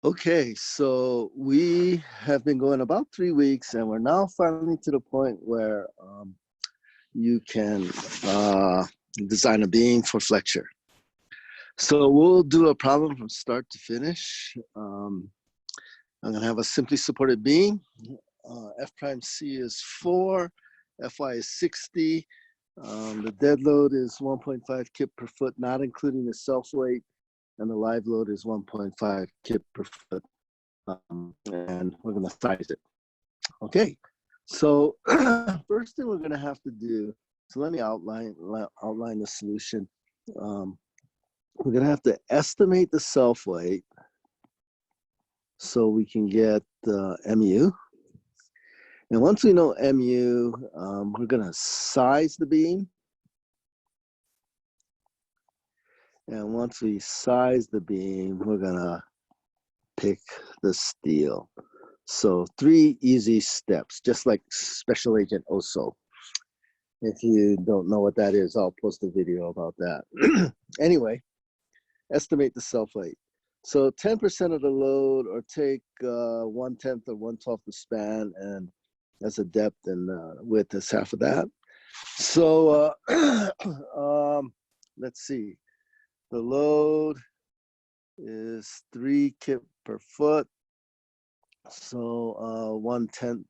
Okay, so we have been going about 3 weeks, and we're now finally to the point where you can design a beam for flexure. So we'll do a problem from start to finish. I'm going to have a simply supported beam. F prime C is 4, Fy is 60. The dead load is 1.5 kip per foot, not including the self weight, and the live load is 1.5 kip per foot. And we're going to size it. Okay, so first thing we're going to have to do, so let me outline the solution. We're going to have to estimate the self weight so we can get MU. And once we know MU, we're going to size the beam. And once we size the beam, we're going to pick the steel. So 3 easy steps, just like Special Agent Oso. If you don't know what that is, I'll post a video about that. Anyway, estimate the self weight. So 10% of the load, or take 1/10 or 1/12 the span, and that's a depth, and width is half of that. So let's see. The load is 3 kip per foot. So 1/10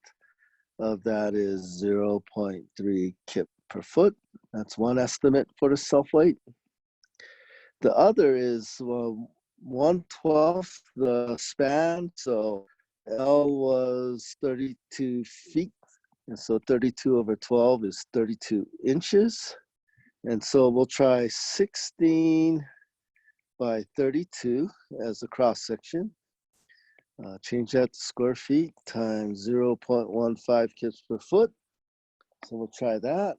of that is 0.3 kip per foot. That's one estimate for the self weight. The other is 1/12 the span. So L was 32 feet. And so 32 over 12 is 32 inches. And so we'll try 16 by 32 as a cross section. Change that to square feet times 0.15 kips per foot. So we'll try that.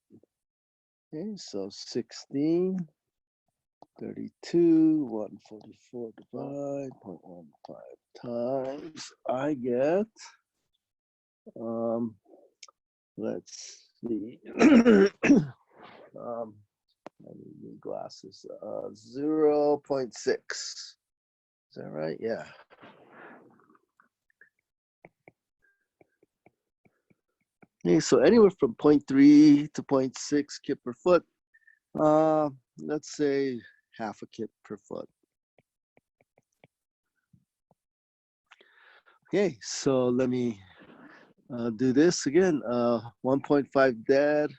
Okay, so 16, 32, 144 divided 0.15 times, I get, let's see, I need new glasses, 0.6. Is that right? Yeah. Okay, so anywhere from 0.3 to 0.6 kip per foot. Let's say half a kip per foot. Okay, so let me do this again. 1.5 dead.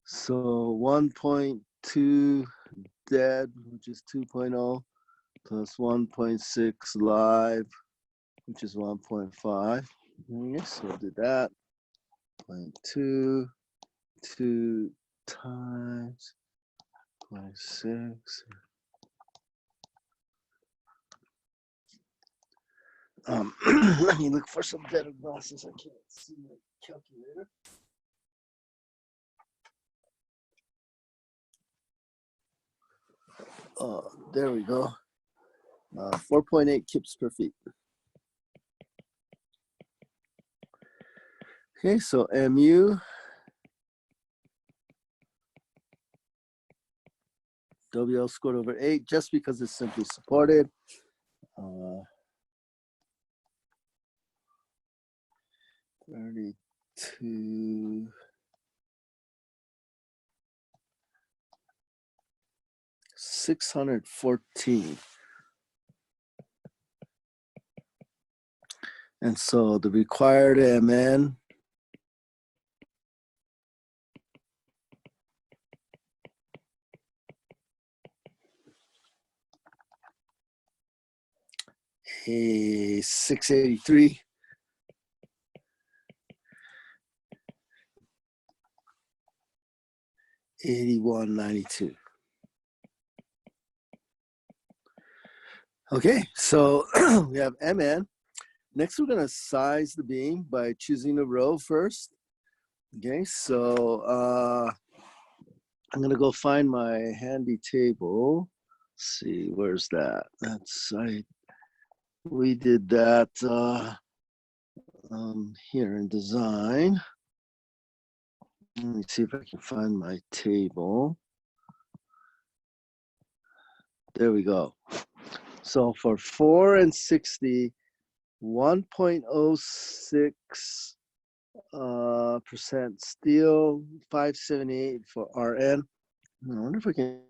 So 1.2 dead, which is 2.0, plus 1.6 live, which is 1.5. Okay, so we'll do that. 0.2, 2 times 0.6. Let me look for some better glasses. I can't see my calculator. There we go. 4.8 kips per feet. Okay, so MU WL squared over 8, just because it's simply supported. 32. 614. And so the required MN is 683. $81.92. Okay, so we have MN. Next, we're gonna size the beam by choosing a row first. Okay, so I'm gonna go find my handy table. Let's see, where's that? We did that here in design. Let me see if I can find my table. There we go. So for 4 and 60, 1.06 percent steel, 578 for RN. I wonder if I can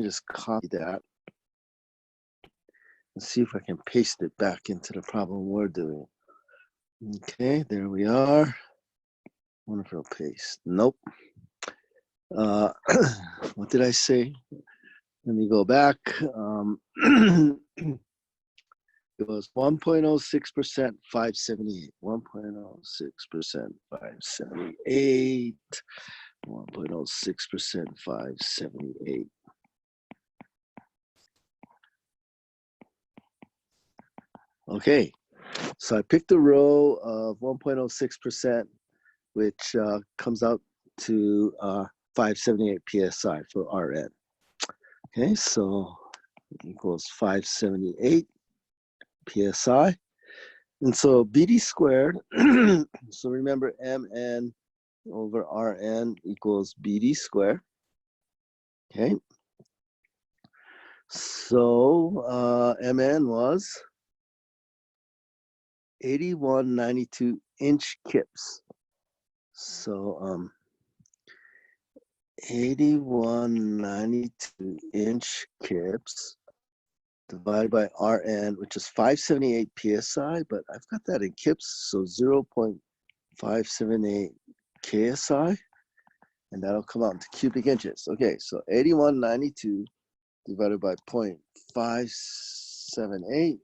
just copy that and see if I can paste it back into the problem we're doing. Okay, there we are. I wonder if it'll paste. Nope. What did I say? Let me go back. It was 1.06%, 578. 1.06%, 578. 1.06%, 578. Okay, so I picked a row of 1.06%, which comes out to 578 PSI for RN. Okay, so equals 578 PSI. And so BD squared, so remember MN over RN equals BD squared. Okay, so MN was 8192 inch kips. So 8192 inch kips divided by RN, which is 578 PSI, but I've got that in kips, so 0.578 KSI, and that'll come out into cubic inches. Okay, so 8192 divided by 0.578,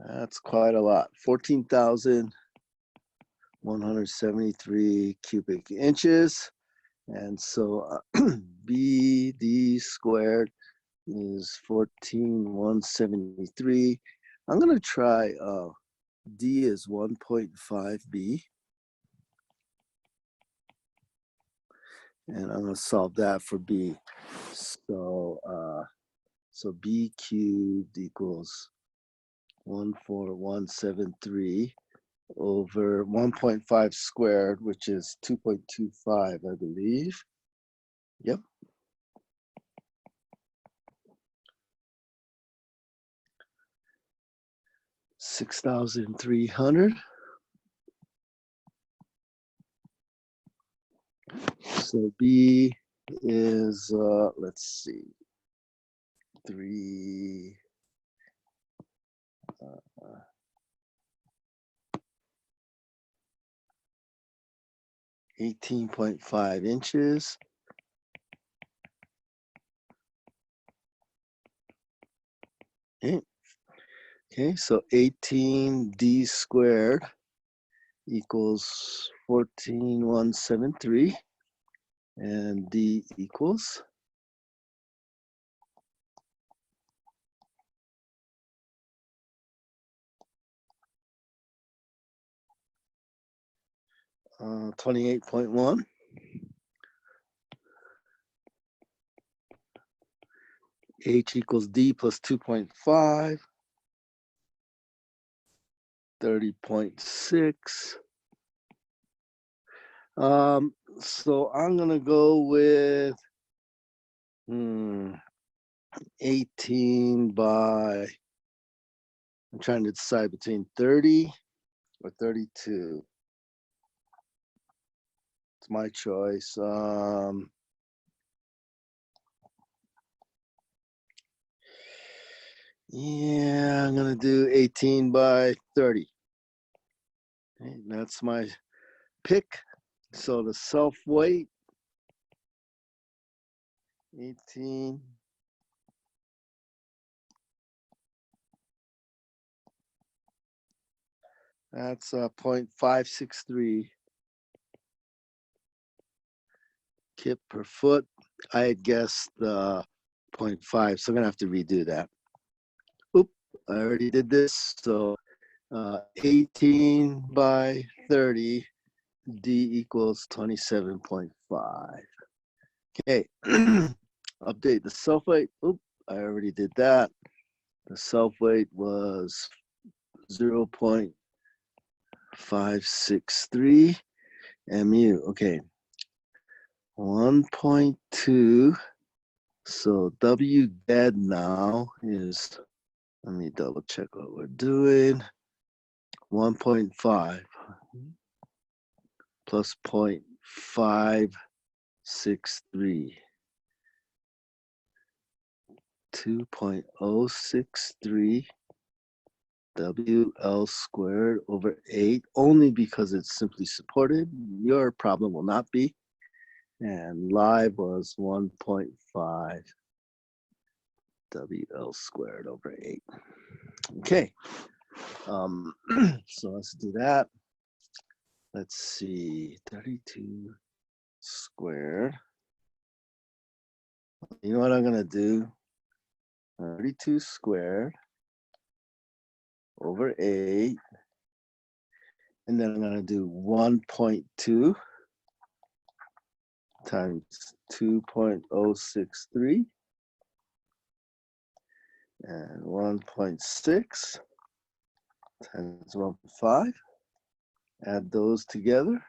that's quite a lot, 14,173 cubic inches. And so BD squared is 14,173. I'm going to try D is 1.5B. And I'm going to solve that for B. So, so B cubed equals 14173 over 1.5 squared, which is 2.25, I believe. Yep. 6,300. So B is, let's see, 18.5 inches. Okay. Okay, so 18D squared equals 14,173, and D equals 28.1. H equals D plus 2.5, 30.6. So I'm gonna go with 18 by, I'm trying to decide between 30 or 32. It's my choice. Yeah, I'm gonna do 18 by 30. Okay, that's my pick. So the self weight, 18 that's 0.563 kip per foot. I had guessed 0.5, so I'm gonna have to redo that. Oop, I already did this. So 18 by 30, D equals 27.5. Okay, update the self weight. Oop, I already did that. The self weight was 0.563 mu. Okay, 1.2. So W dead now is, let me double check what we're doing. 1.5 plus 0.563. 2.063 WL squared over 8, only because it's simply supported. Your problem will not be. And live was 1.5 WL squared over 8. Okay, so let's do that. Let's see, 32 squared. You know what I'm gonna do? 32 squared over 8. And then I'm gonna do 1.2 times 2.063 and 1.6 times 1.5. Add those together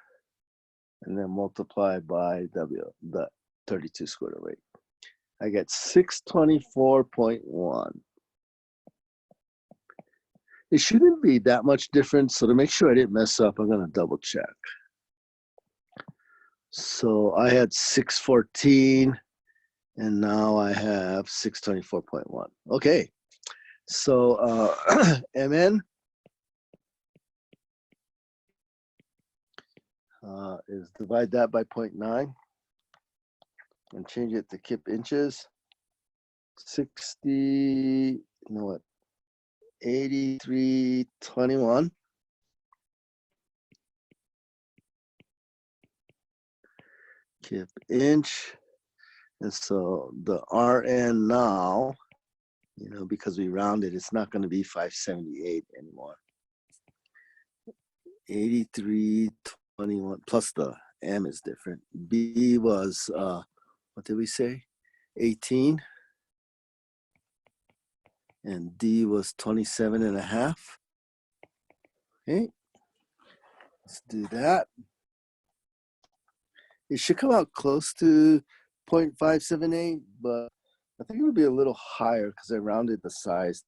and then multiply by W, the 32 squared over 8. I get 624.1. It shouldn't be that much difference. So to make sure I didn't mess up, I'm gonna double check. So I had 614 and now I have 624.1. Okay, so MN is divide that by 0.9 and change it to kip inches. 60, you know what, 8321. Kip inch. And so the RN now, you know, because we rounded, it's not going to be 578 anymore. 8321 plus the M is different. B was, what did we say? 18. And D was 27 and a half. Okay, let's do that. It should come out close to 0.578, but I think it'll be a little higher because I rounded the size.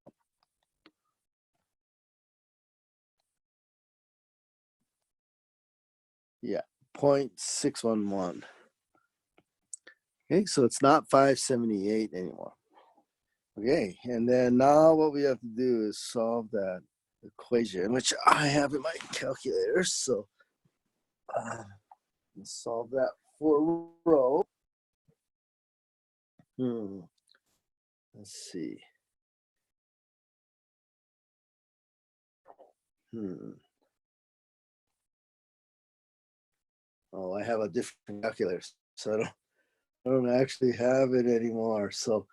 Yeah, 0.611. Okay, so it's not 578 anymore. Okay, and then now what we have to do is solve that equation, which I have in my calculator. So let's solve that for rho. Let's see. Oh, I have a different calculator, so I don't actually have it anymore. So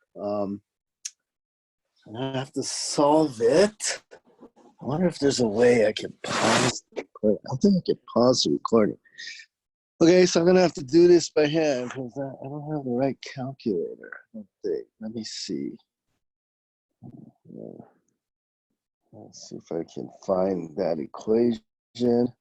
I have to solve it. I wonder if there's a way I can pause the recording. I don't think I can pause the recording. Okay, so I'm gonna have to do this by hand because I don't have the right calculator. Let me see. Let's see if I can find that equation.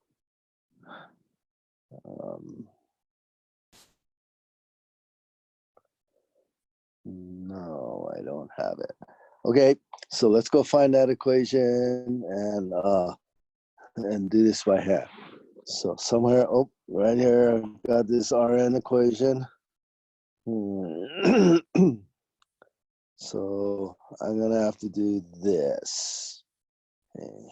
No, I don't have it. Okay, so let's go find that equation and do this by hand. So somewhere, oh, right here, I've got this RN equation. So I'm gonna have to do this. Okay.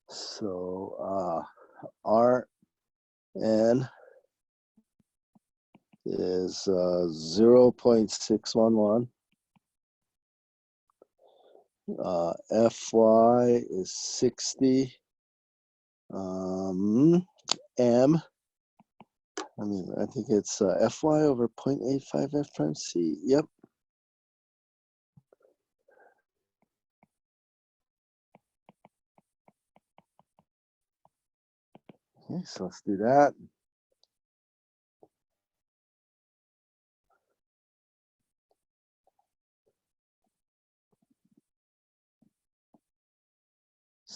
So RN is 0.611. FY is 60. M, I think it's FY over 0.85 F prime C. Yep. Okay, so let's do that.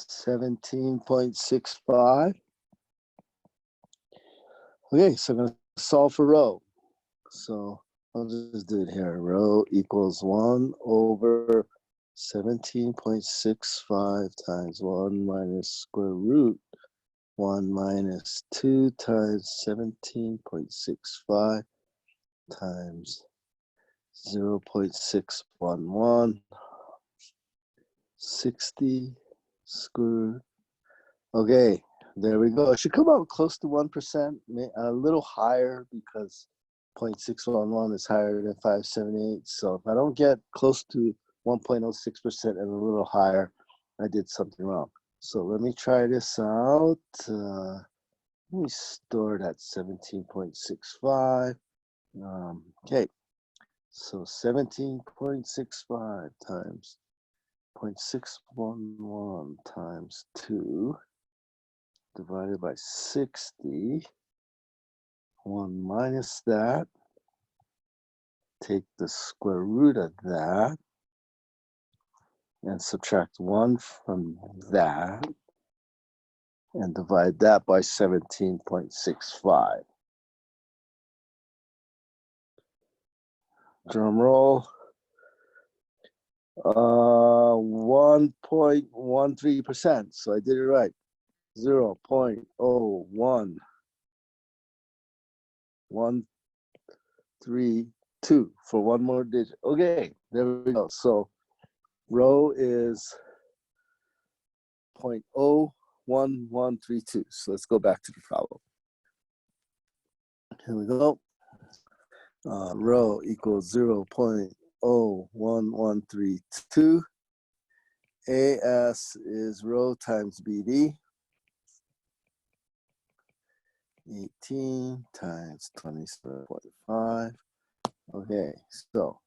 17.65. Okay, so I'm going to solve for rho. So I'll just do it here. Rho equals 1 over 17.65 times 1 minus square root 1 minus 2 times 17.65 times 0.611, 60 square. Okay, there we go. It should come out close to 1%, a little higher because 0.611 is higher than 578. So if I don't get close to 1.06% and a little higher, I did something wrong. So let me try this out. Let me store that 17.65. Okay, so 17.65 times 0.611 times 2 divided by 60. 1 minus that. Take the square root of that and subtract 1 from that and divide that by 17.65. Drum roll. 1.13%. So I did it right. 0.01132 for one more digit. Okay, there we go. So rho is 0.01132. So let's go back to the problem. Here we go. Rho equals 0.01132. AS is rho times BD. 18 times 27.5. Okay, so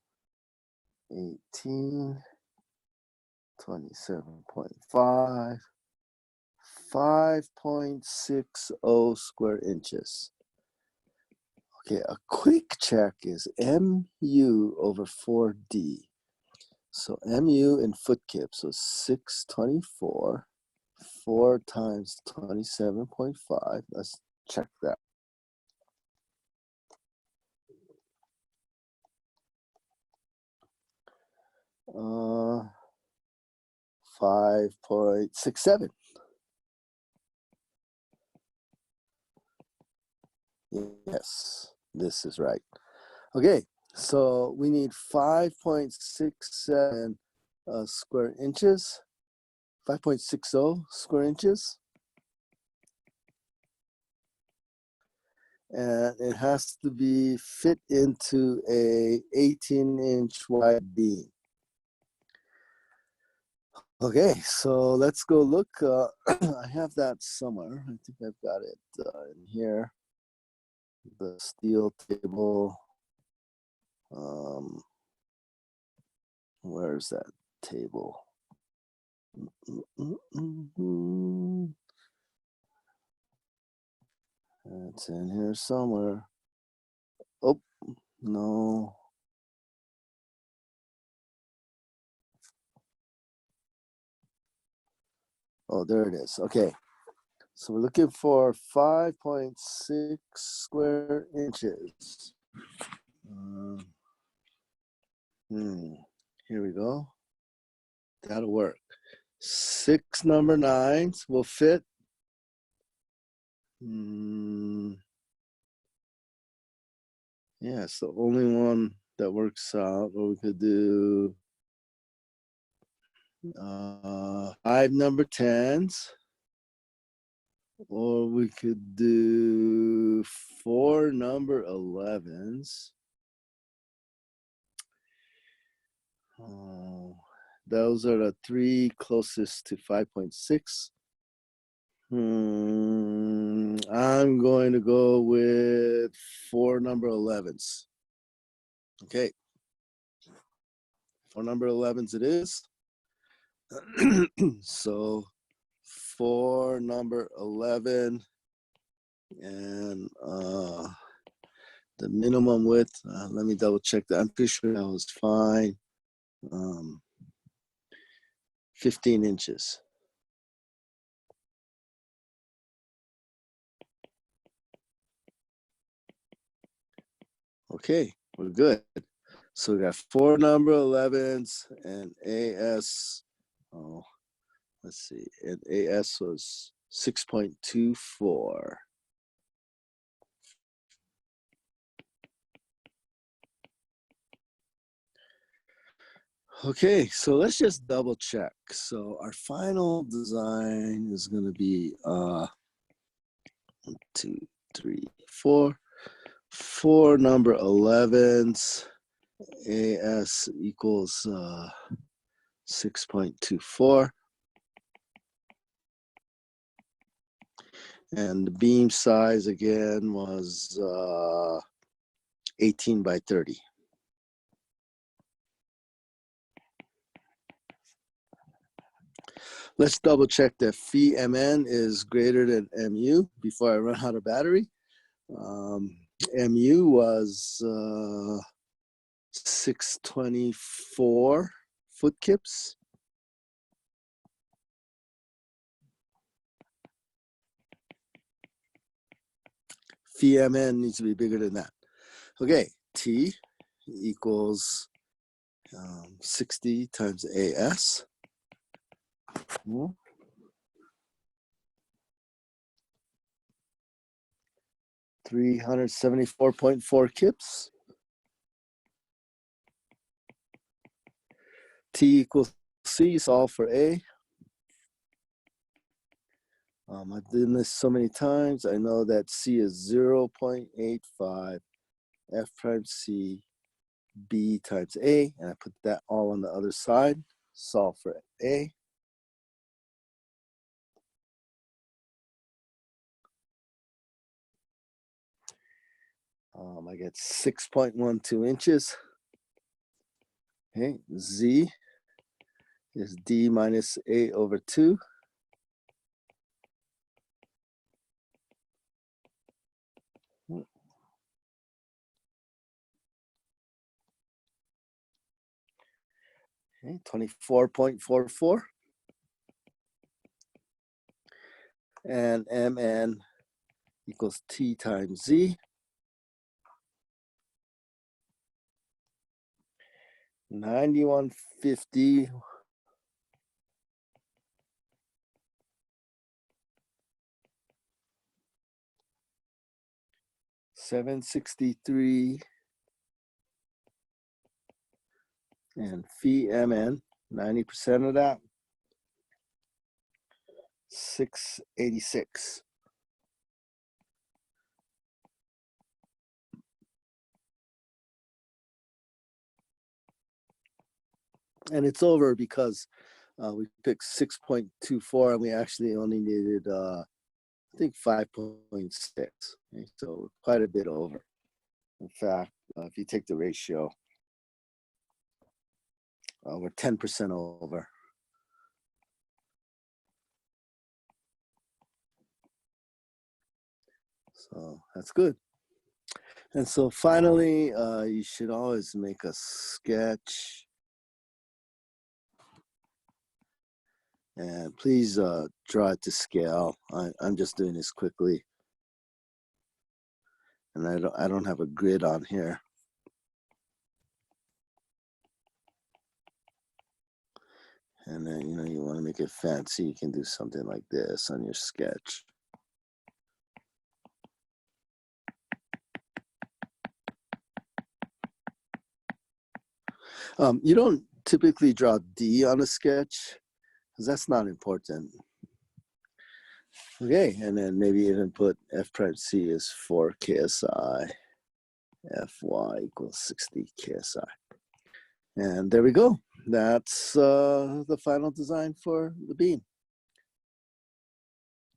18, 27.5, 5.60 square inches. Okay, a quick check is MU over 4D. So MU in foot kip, so 624, 4 times 27.5. Let's check that. Uh, 5.67. Yes, this is right. Okay, so we need 5.67 square inches, 5.60 square inches. And it has to be fit into a 18-inch wide beam. Okay, so let's go look. I have that somewhere. I think I've got it in here. The steel table. Where's that table? It's in here somewhere. Oh, no. Oh, there it is. Okay. So we're looking for 5.6 square inches. Here we go. That'll work. 6 number 9s will fit. Yeah, it's the only one that works out. Or we could do 5 number 10s. Or we could do 4 number 11s. Those are the 3 closest to 5.6. I'm going to go with 4 number 11s. Okay. 4 number 11s it is. So 4 number 11 and the minimum width, let me double check that. I'm pretty sure that was fine. 15 inches. Okay, we're good. So we got 4 number 11s and AS, oh, let's see, and AS was 6.24. Okay, so let's just double check. So our final design is going to be 1, 2, 3, 4. 4 number 11s, AS equals 6.24. And the beam size again was 18 by 30. Let's double check that phi mn is greater than mu before I run out of battery. Mu was 624 foot kips. Phi mn needs to be bigger than that. Okay, T equals 60 times AS. 374.4 kips. T equals C, solve for A. I've done this so many times. I know that C is 0.85 F prime C B times A, and I put that all on the other side. Solve for A. I get 6.12 inches. Okay, Z is D minus A over 2. Okay, 24.44. And Mn equals T times Z. 9150. 763 and phi mn, 90% of that, 686. And it's over because we picked 6.24 and we actually only needed, I think 5.6. Okay? So quite a bit over. In fact, if you take the ratio, we're 10% over. So that's good. And so finally, you should always make a sketch. And please draw it to scale. I'm just doing this quickly. And I don't have a grid on here. And then, you know, you want to make it fancy, you can do something like this on your sketch. You don't typically draw D on a sketch because that's not important. Okay, and then maybe even put F prime C is 4 KSI, Fy equals 60 KSI. And there we go. That's the final design for the beam.